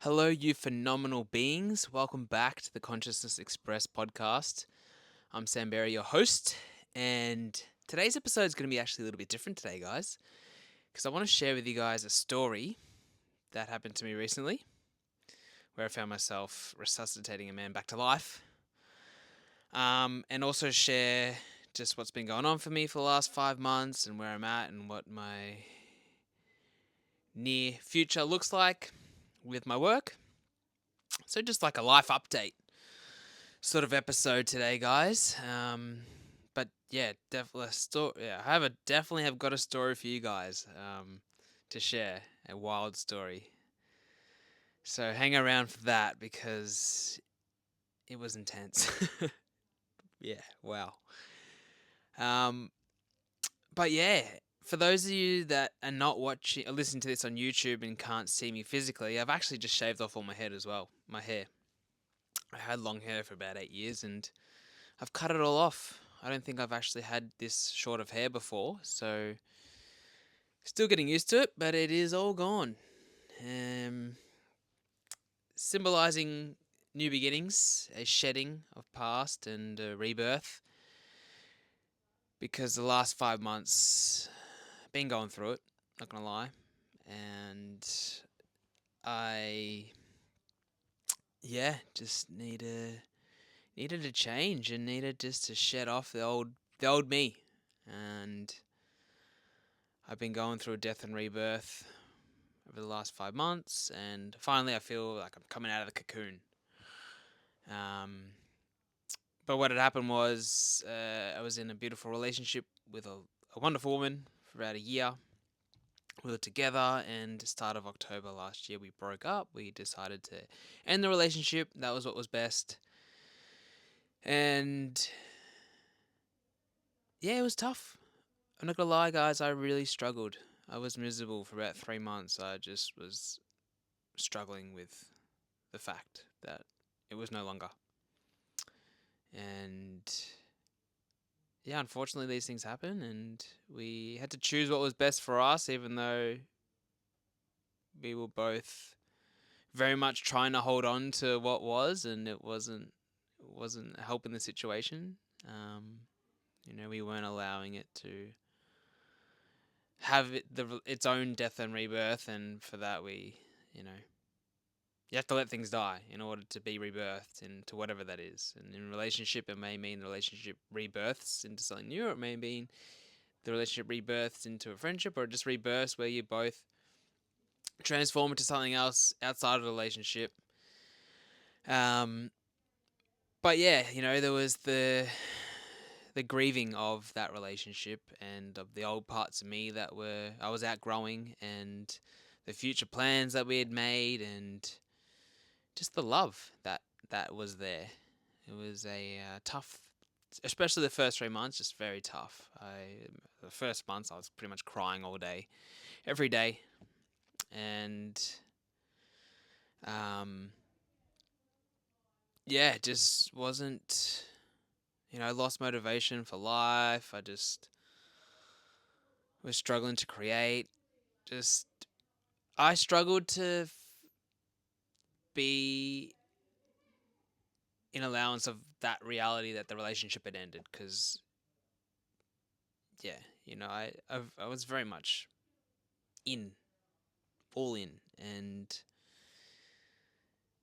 Hello, you phenomenal beings. Welcome back to the Consciousness Express podcast. I'm Sam Berry, your host, and today's episode is going to be actually a little bit different today, guys, because I want to share with you guys a story that happened to me recently where I found myself resuscitating a man back to life, and also share just what's been going on for me for the last 5 months and where I'm at and what my near future looks like with my work. So, just like a life update sort of episode today, guys. But yeah, definitely a story. Yeah, definitely have got a story for you guys to share. A wild story. So hang around for that because it was intense. Yeah, wow. Um, but yeah, for those of you that are not watching or listening to this on YouTube and can't see me physically, I've actually just shaved off all my head as well. My hair. I had long hair for about 8 years and I've cut it all off. I don't think I've actually had this short of hair before, so still getting used to it, but it is all gone. Um, Symbolizing new beginnings, a shedding of past and a rebirth. Because the last 5 months, been going through it, not gonna lie, and I, yeah, just needed a change and needed just to shed off the old me, and I've been going through a death and rebirth over the last 5 months, and finally I feel like I'm coming out of the cocoon. Um, but what had happened was I was in a beautiful relationship with a wonderful woman for about a year. We were together, and start of October last year we broke up. We decided to end the relationship. That was what was best. And yeah, it was tough. I'm not gonna lie, guys, I really struggled. I was miserable for about 3 months. I just was struggling with the fact that it was no longer. And yeah, unfortunately, these things happen, and we had to choose what was best for us, even though we were both very much trying to hold on to what was, and it wasn't helping the situation. Um, we weren't allowing it to have its own death and rebirth, and for that, you know, you have to let things die in order to be rebirthed into whatever that is. And in a relationship, it may mean the relationship rebirths into something new, or it may mean the relationship rebirths into a friendship, or just rebirths where you both transform into something else outside of the relationship. Um, but yeah, there was the grieving of that relationship and of the old parts of me that I was outgrowing, and the future plans that we had made, and just the love that was there. It was a tough, especially the first 3 months, just very tough. The first months I was pretty much crying all day, every day, and um, yeah, it just wasn't. I lost motivation for life. I just was struggling to create. Just I struggled to be in allowance of that reality that the relationship had ended. Because yeah, I was very much in, all in, and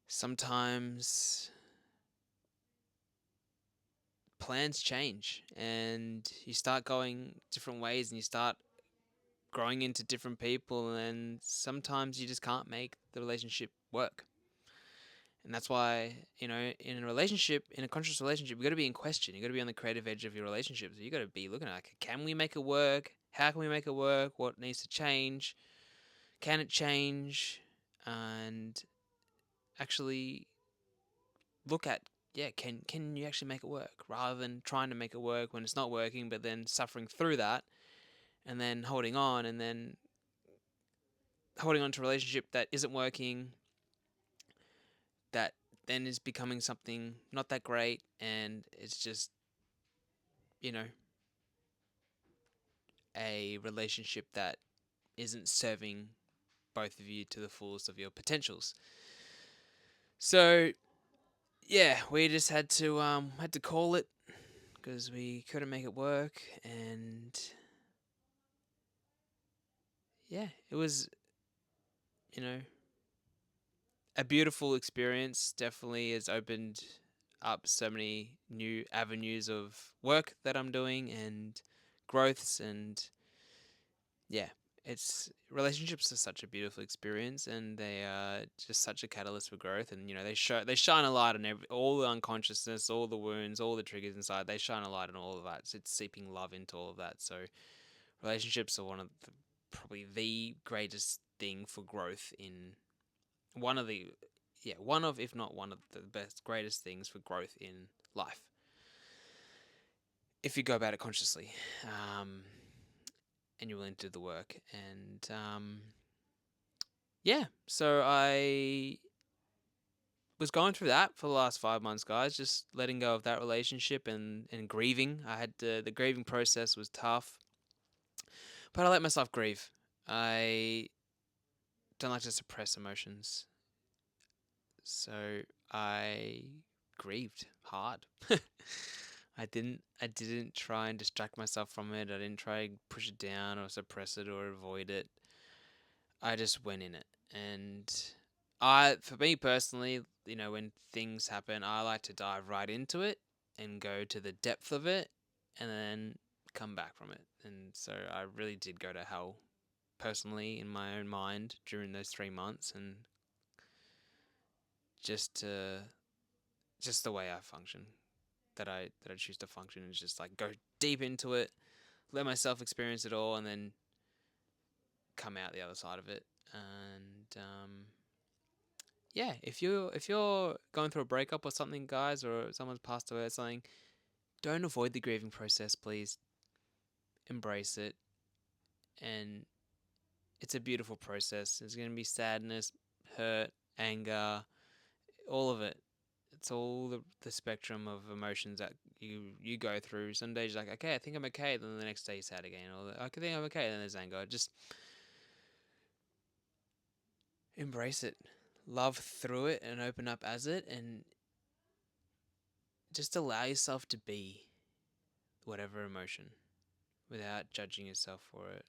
sometimes plans change and you start going different ways and you start growing into different people, and sometimes you just can't make the relationship work. And that's why, in a relationship, in a conscious relationship, you got to be in question. You got to be on the creative edge of your relationship. So you got to be looking at, like, can we make it work? How can we make it work? What needs to change? Can it change? And actually look at, yeah, can you actually make it work, rather than trying to make it work when it's not working, but then suffering through that, and then holding on to a relationship that isn't working, that then is becoming something not that great, and it's just, you know, a relationship that isn't serving both of you to the fullest of your potentials. So yeah, we just had to call it because we couldn't make it work, and yeah, it was, you know, a beautiful experience. Definitely has opened up so many new avenues of work that I'm doing and growths, and yeah, it's relationships are such a beautiful experience, and they are just such a catalyst for growth. And they shine a light on all the unconsciousness, all the wounds, all the triggers inside. They shine a light on all of that. So it's seeping love into all of that. So relationships are probably the greatest thing for growth in one of the yeah, one of, if not one of the best, greatest things for growth in life. If you go about it consciously, and you're willing to do the work. And yeah, so I was going through that for the last 5 months, guys, just letting go of that relationship and grieving. I had the grieving process was tough, but I let myself grieve. I don't like to suppress emotions, so I grieved hard. I didn't try and distract myself from it. I didn't try and push it down or suppress it or avoid it. I just went in it. And for me personally, when things happen, I like to dive right into it and go to the depth of it and then come back from it. And so I really did go to hell personally in my own mind during those 3 months, and just to just the way I function, that I choose to function is just like go deep into it, let myself experience it all, and then come out the other side of it. And yeah, if you're going through a breakup or something, guys, or someone's passed away or something, don't avoid the grieving process, please. Embrace it, and it's a beautiful process. There's going to be sadness, hurt, anger, all of it. It's all the spectrum of emotions that you go through. Some days you're like, okay, I think I'm okay. Then the next day you're sad again. Or I think I'm okay. Then there's anger. Just embrace it. Love through it and open up as it, and just allow yourself to be whatever emotion without judging yourself for it.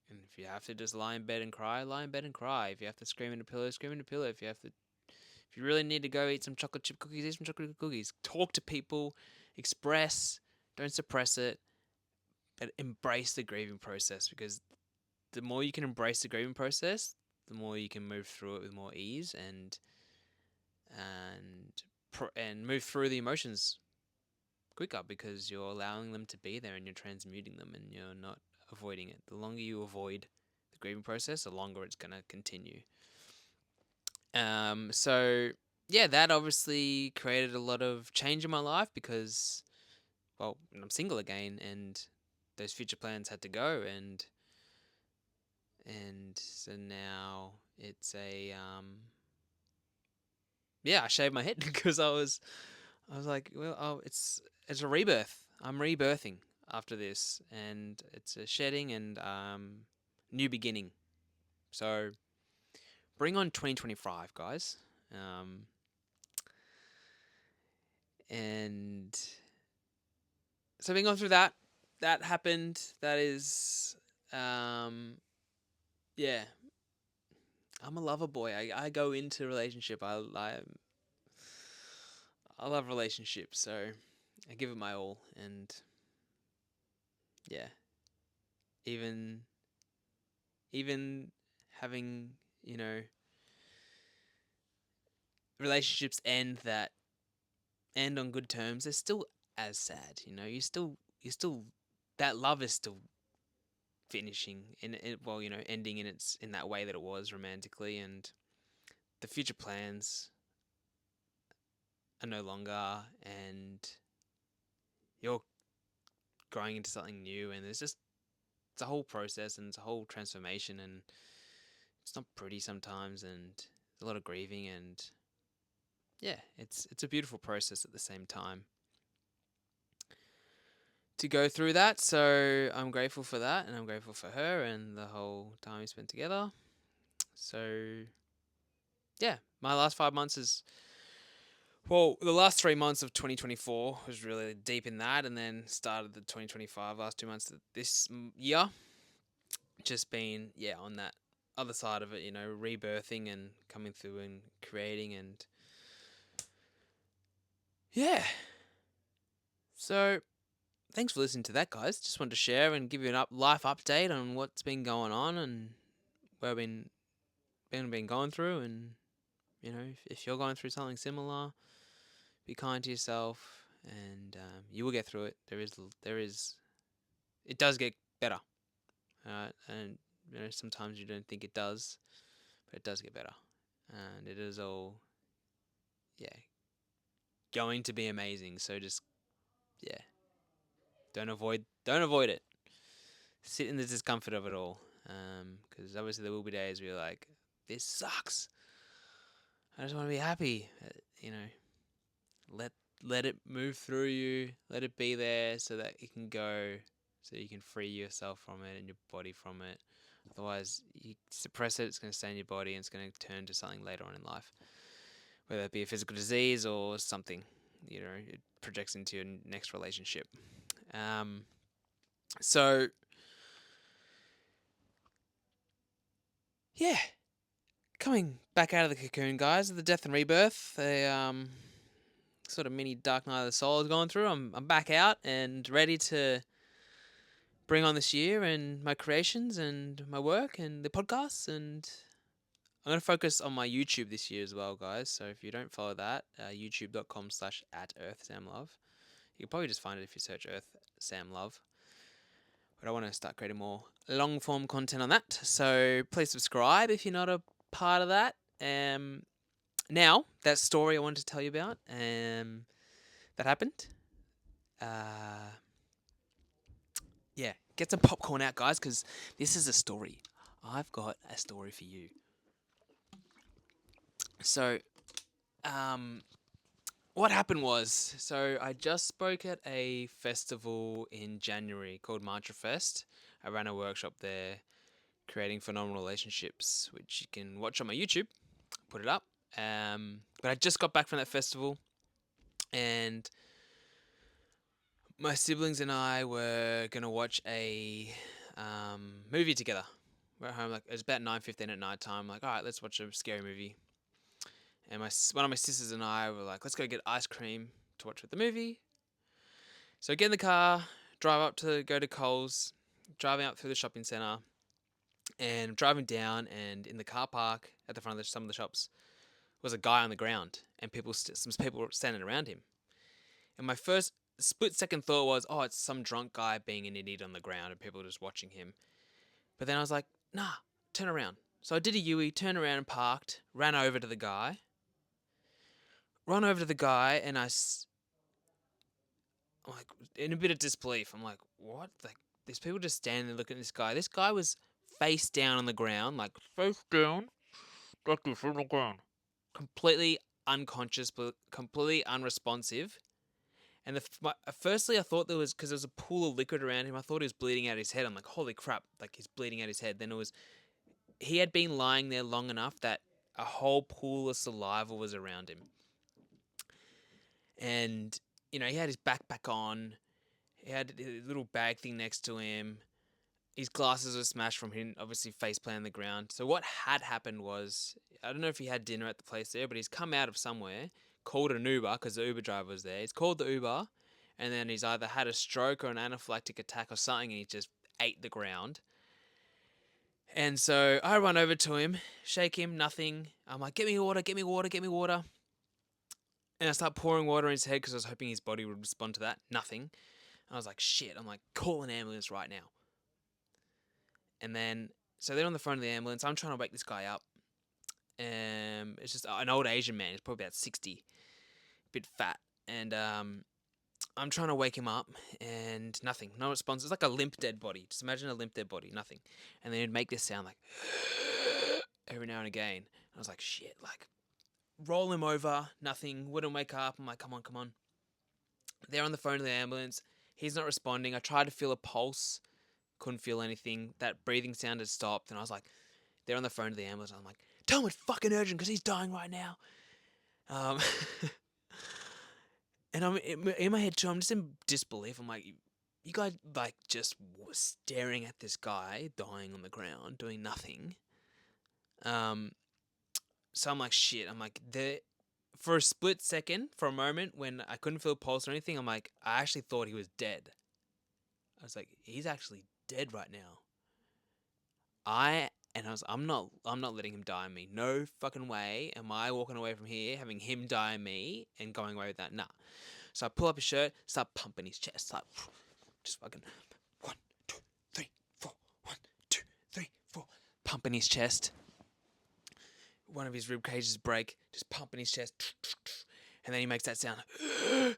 And if you have to just lie in bed and cry, lie in bed and cry. If you have to scream in a pillow, scream in a pillow. If you really need to go eat some chocolate chip cookies, eat some chocolate chip cookies. Talk to people, express, don't suppress it, but embrace the grieving process, because the more you can embrace the grieving process, the more you can move through it with more ease, and move through the emotions quicker, because you're allowing them to be there and you're transmuting them and you're not avoiding it. The longer you avoid the grieving process, the longer it's going to continue. So yeah, that obviously created a lot of change in my life, because, well, I'm single again, and those future plans had to go, and so now it's yeah, I shaved my head because I was like, well, oh, it's a rebirth. I'm rebirthing after this, and it's a shedding and new beginning. So bring on 2025, guys. And so being gone through that happened. That is, yeah. I'm a lover boy. I go into relationship. I love relationships, so I give it my all, and yeah, even even having, you know relationships end on good terms, they're still as sad. You still that love is still finishing in it. Well, ending in that way that it was romantically, and the future plans are no longer, and you're growing into something new, and it's a whole process, and it's a whole transformation, and it's not pretty sometimes, and there's a lot of grieving, and yeah, it's a beautiful process at the same time to go through that. So I'm grateful for that, and I'm grateful for her and the whole time we spent together. So yeah, my last 5 months is, well, the last 3 months of 2024 was really deep in that, and then started the 2025 last 2 months of this year, just been, yeah, on that other side of it, rebirthing and coming through and creating, and yeah. So thanks for listening to that, guys. Just wanted to share and give you an life update on what's been going on and where I've been going through, and if you're going through something similar, be kind to yourself, and you will get through it. There is it does get better, and sometimes you don't think it does, but it does get better, and it is all, yeah, going to be amazing. So just, yeah, don't avoid it. Sit in the discomfort of it all, because obviously there will be days where you're like, this sucks. I just want to be happy. Let let it move through you. Let it be there so that it can go, so you can free yourself from it and your body from it. Otherwise, you suppress it. It's going to stay in your body, and it's going to turn to something later on in life, whether it be a physical disease or something. It projects into your next relationship. So yeah, coming back out of the cocoon, guys, the death and rebirth, sort of mini dark night of the soul is going through. I'm back out and ready to bring on this year and my creations and my work and the podcasts, and I'm going to focus on my YouTube this year as well, guys. So if you don't follow that, youtube.com/@earthsamlove. You can probably just find it if you search Earth Sam Love. But I want to start creating more long form content on that. So please subscribe if you're not a part of that. Now, that story I wanted to tell you about, that happened. Yeah, get some popcorn out, guys, because this is a story. I've got a story for you. So, what happened was, I just spoke at a festival in January called Mantra Fest. I ran a workshop there, creating phenomenal relationships, which you can watch on my YouTube. Put it up. But I just got back from that festival, and my siblings and I were gonna watch a movie together. We're at home, like it was about 9:15 at night time. Like, all right, let's watch a scary movie. And one of my sisters and I were like, let's go get ice cream to watch with the movie. So I get in the car, drive up to go to Coles, driving up through the shopping centre, and driving down, and in the car park at the front of some of the shops was a guy on the ground, and some people were standing around him. And my first split second thought was, oh, it's some drunk guy being an idiot on the ground, and people are just watching him. But then I was like, nah, turn around. So I did a U-E, turned around and parked, ran over to the guy, and I'm like, in a bit of disbelief. I'm like, what? Like, there's people just standing there looking at this guy. This guy was face down on the ground, like face down, like this on the ground, completely unconscious, but completely unresponsive. And firstly, I thought there was, because there was a pool of liquid around him, I thought he was bleeding out his head. I'm like, holy crap, like he's bleeding out his head. Then he had been lying there long enough that a whole pool of saliva was around him. And, he had his backpack on. He had a little bag thing next to him. His glasses were smashed from him, obviously face planted on the ground. So what had happened was, I don't know if he had dinner at the place there, but he's come out of somewhere, called an Uber because the Uber driver was there. He's called the Uber, and then he's either had a stroke or an anaphylactic attack or something, and he just ate the ground. And so I run over to him, shake him, nothing. I'm like, get me water, get me water, get me water. And I start pouring water in his head because I was hoping his body would respond to that. Nothing. And I was like, shit. I'm like, call an ambulance right now. And then, so they're on the phone of the ambulance. I'm trying to wake this guy up. It's just an old Asian man. He's probably about 60. A bit fat. And I'm trying to wake him up, and nothing. No response. It's like a limp dead body. Just imagine a limp dead body. Nothing. And then he'd make this sound like every now and again. I was like, shit. Like, roll him over. Nothing. Wouldn't wake up. I'm like, come on, come on. They're on the phone to the ambulance. He's not responding. I tried to feel a pulse. Couldn't feel anything. That breathing sound had stopped. And I was like, they're on the phone to the ambulance. I'm like, tell him it's fucking urgent because he's dying right now. And I'm in my head too. I'm just in disbelief. I'm like, you guys like just staring at this guy dying on the ground, doing nothing. So I'm like, shit. I'm like, for a split second, for a moment, when I couldn't feel a pulse or anything, I'm like, I actually thought he was dead. I was like, he's actually dead right now. I'm not letting him die on me. No fucking way am I walking away from here having him die on me and going away with that. Nah. So I pull up his shirt, start pumping his chest, like just fucking 1, 2, 3, 4, 1, 2, 3, 4, pumping his chest. One of his rib cages break, just pumping his chest, and then he makes that sound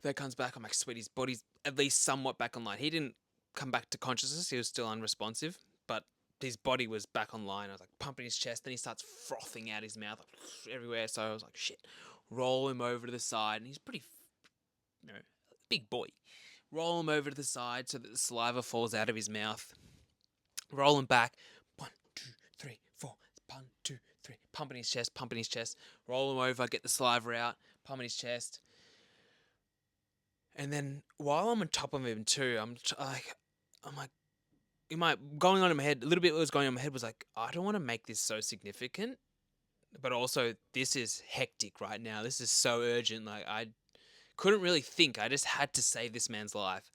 that comes back. I'm like, sweet, his body's at least somewhat back online. He didn't come back to consciousness, he was still unresponsive, but his body was back online. I was like pumping his chest, then he starts frothing out his mouth like, everywhere. So I was like, shit, roll him over to the side, and he's pretty, big boy. Roll him over to the side so that the saliva falls out of his mouth. Roll him back. 1, 2, 3, 4. 1, 2, 3. Pumping his chest. Roll him over, get the saliva out, pumping his chest. And then while I'm on top of him too, I'm like, going on in my head, a little bit what was going on in my head was like, I don't want to make this so significant, but also this is hectic right now. This is so urgent. Like, I couldn't really think. I just had to save this man's life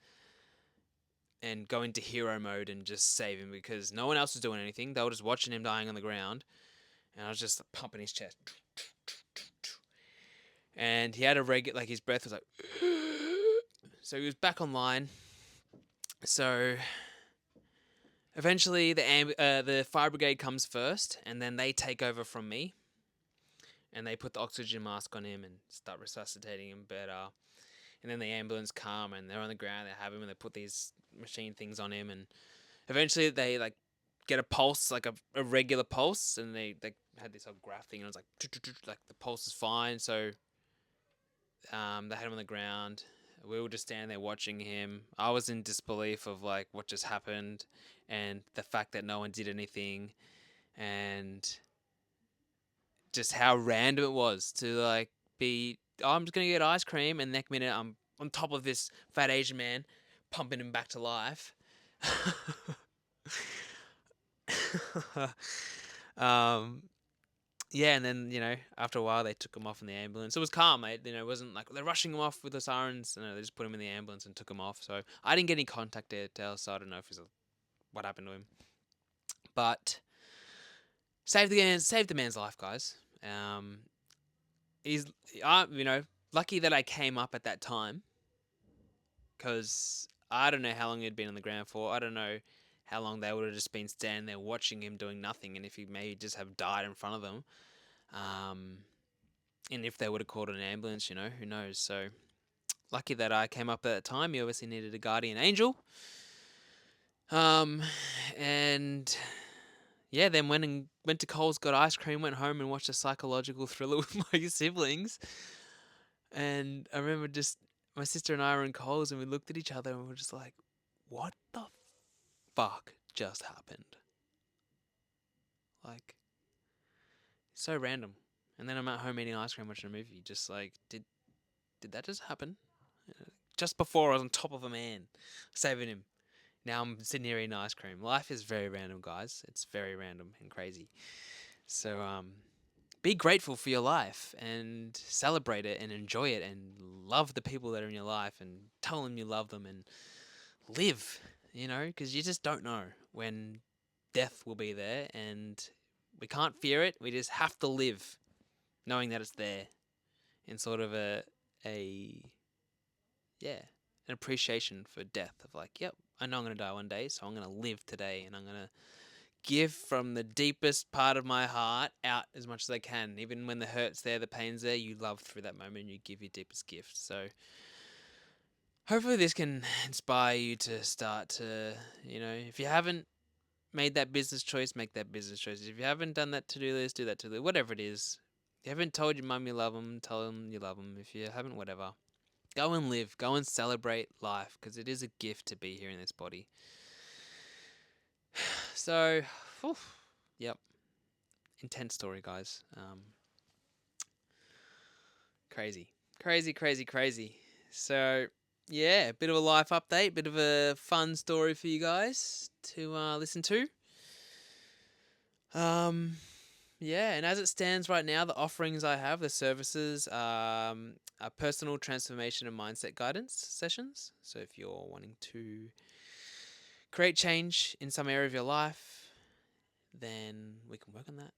and go into hero mode and just save him because no one else was doing anything. They were just watching him dying on the ground, and I was just pumping his chest. And he had like his breath was like, so he was back online. So eventually the fire brigade comes first, and then they take over from me, and they put the oxygen mask on him and start resuscitating him better. And then the ambulance come, and they're on the ground, they have him, and they put these machine things on him, and eventually they like get a pulse, like a regular pulse, and they had this whole graph thing, and it was like the pulse is fine. So they had him on the ground. We were just standing there watching him. I was in disbelief of like what just happened, and the fact that no one did anything, and just how random it was to like be, oh, I'm just gonna get ice cream, and next minute I'm on top of this fat Asian man, pumping him back to life. Yeah, and then after a while they took him off in the ambulance. It was calm, mate. It wasn't like they're rushing him off with the sirens. They just put him in the ambulance and took him off. So I didn't get any contact details, so I don't know if what happened to him. But saved the man's life, guys. He's lucky that I came up at that time, because I don't know how long he'd been on the ground for. I don't know how long they would have just been standing there watching him doing nothing, and if he may just have died in front of them. And if they would have called an ambulance, who knows? So lucky that I came up at that time. He obviously needed a guardian angel. And yeah, then went to Coles, got ice cream, went home and watched a psychological thriller with my siblings. And I remember just my sister and I were in Coles, and we looked at each other and we were just like, what the fuck just happened? Like, so random. And then I'm at home eating ice cream, watching a movie. Just like, did that just happen? Just before I was on top of a man, saving him. Now I'm sitting here eating ice cream. Life is very random, guys. It's very random and crazy. So be grateful for your life and celebrate it and enjoy it and love the people that are in your life and tell them you love them and live, because you just don't know when death will be there, and we can't fear it. We just have to live knowing that it's there, in sort of an appreciation for death of like, yep, I know I'm going to die one day, so I'm going to live today, and I'm going to give from the deepest part of my heart out as much as I can. Even when the hurt's there, the pain's there, you love through that moment, you give your deepest gift. So hopefully this can inspire you to start to, if you haven't made that business choice, make that business choice. If you haven't done that to-do list, do that to-do list, whatever it is. If you haven't told your mum you love them, tell them you love them. If you haven't, whatever. Go and live. Go and celebrate life, because it is a gift to be here in this body. So, yep. intense story, guys. Crazy, crazy, crazy, crazy. So yeah, a bit of a life update, bit of a fun story for you guys to listen to. Yeah, and as it stands right now, the offerings I have, the services, are personal transformation and mindset guidance sessions. So if you're wanting to create change in some area of your life, then we can work on that.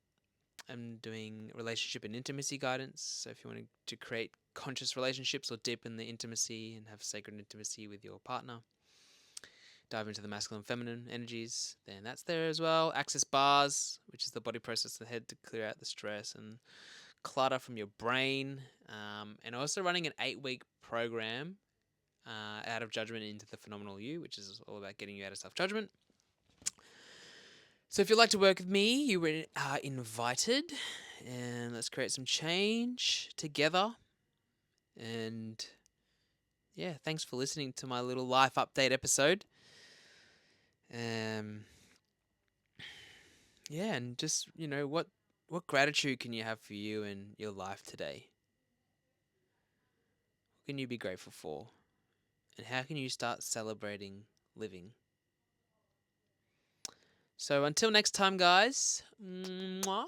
I'm doing relationship and intimacy guidance. So if you want to create conscious relationships or deepen the intimacy and have sacred intimacy with your partner, dive into the masculine and feminine energies, then that's there as well. Access bars, which is the body process of the head to clear out the stress and clutter from your brain. And also running an 8-week program, out of judgment into the phenomenal you, which is all about getting you out of self-judgment. So if you'd like to work with me, you are invited, and let's create some change together. And yeah, thanks for listening to my little life update episode. Yeah, and just, what gratitude can you have for you and your life today? What can you be grateful for? And how can you start celebrating living? So until next time, guys, mwah.